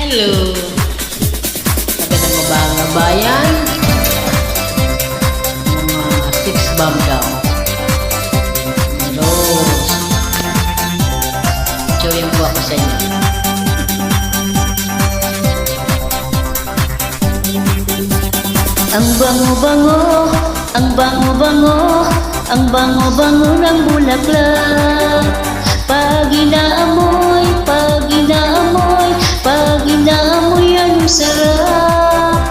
Hello. Magandang mga bayan. Mga 6 bomb daw. Hello. Joyin po ako sa inyo. Ang bango-bango, ang bango-bango, ang bango-bango ng bulaklak. Pag inaamoy, pag inaamoy, pag inaamoy ang sarap.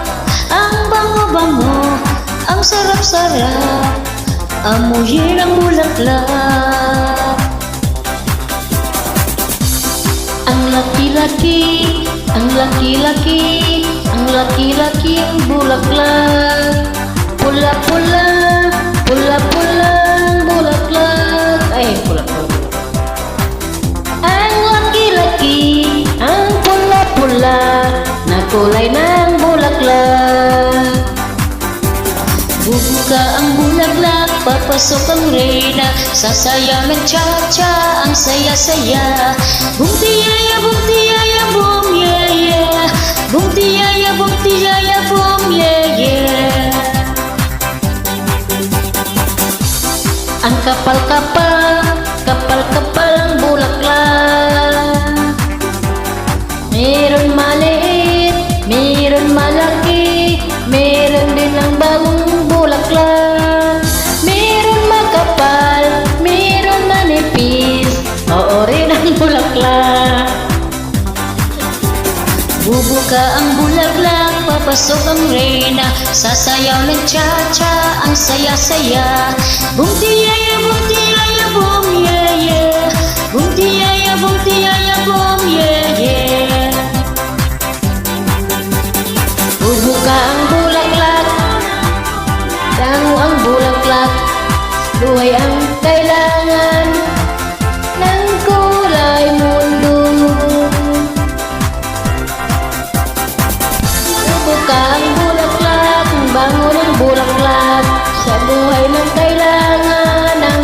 Ang bango-bango, ang sarap-sarap, amoyin ang bulaklak. Ang laki-laki, ang laki-laki, ang laki-laki ang bulaklak. Pula-pula, pula-pula ang bulaklak. Ay, pula-pula. Ang laki-laki, ang pula-pula, na kulay ng bulaklak. Bubuka ang bulaklak, papasok ang reyna, sasayaw ng cha-cha, ang saya-saya. Bumtiyaya, bumtiyaya, bum, yeah, yeah. Bumtiyaya, bumtiyaya, bum, yeah, yeah. Ang kapal-kapal, kapal-kapal ang bulaklak. Meron maliit, meron malaki, meron din ang bagong bulaklak. Meron makapal, meron manipis, oo rin ang bulaklak. Bubuka ang bulaklak, papasok ang reyna, sasayaw ng cha-cha, ang saya-saya. Bumtiyaya, bumtiyaya, bum, yeah, yeah. Bumtiyaya, bumtiyaya, bum, yeah, yeah. Bubuka ang bulaklak, dango ang bulaklak, luhay ang kailangan ng kulay mundo. Bubuka ang bulaklak, ang bango ng bulaklak, sa buhay ng kailangan ng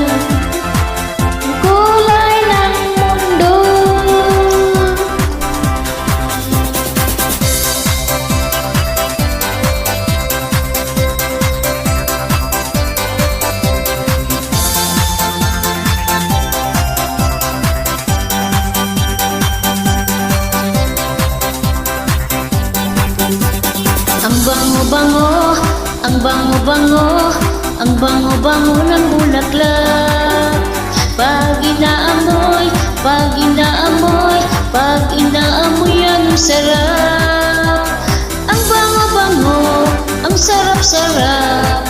kulay ng mundo. Ang bango-bango, ang bango-bango, ang bango-bango ng bulaklak. Pag inaamoy, pag inaamoy, pag inaamoy ang sarap. Ang bango-bango, ang sarap-sarap,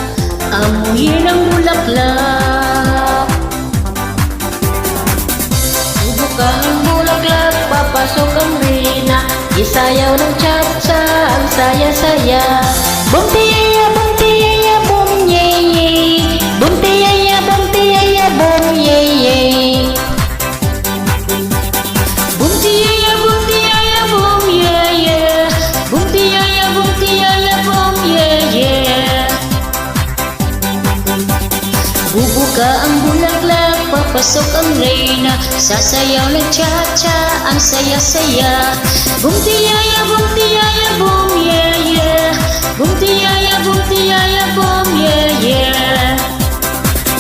amoyin ang bulaklak. Bubuka ang bulaklak, papasok ang reyna, isayaw ng cha-cha, ang saya-saya. Bumtiyaya, bumtiyaya, bum, yeah, yeah. Bumtiyaya, bumtiyaya, bum, yeah, yeah. Bumtiyaya, bumtiyaya, bum, yeah, yeah. Bumtiyaya, bumtiyaya, bum, yeah, yeah. Bubuka ang bulaklak, papasok ang reyna, sasayaw ng cha-cha, ang saya-saya. Bumtiyaya, bumtiyaya, bum, yeah, yeah. Bumtiyaya, bumtiyaya, bum, yeah, yeah.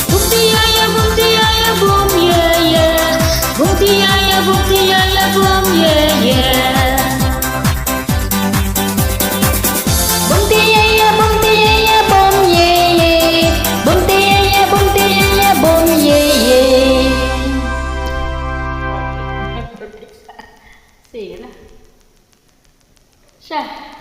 Bumtiyaya, bumtiyaya, bum, yeah, yeah. Bumtiyaya, bumtiyaya, bum, yeah, yeah. Bumtiyaya, bumtiyaya, bum, yeah, yeah. Bumtiyaya, bumtiyaya, bum, yeah, yeah. Sira. Siya.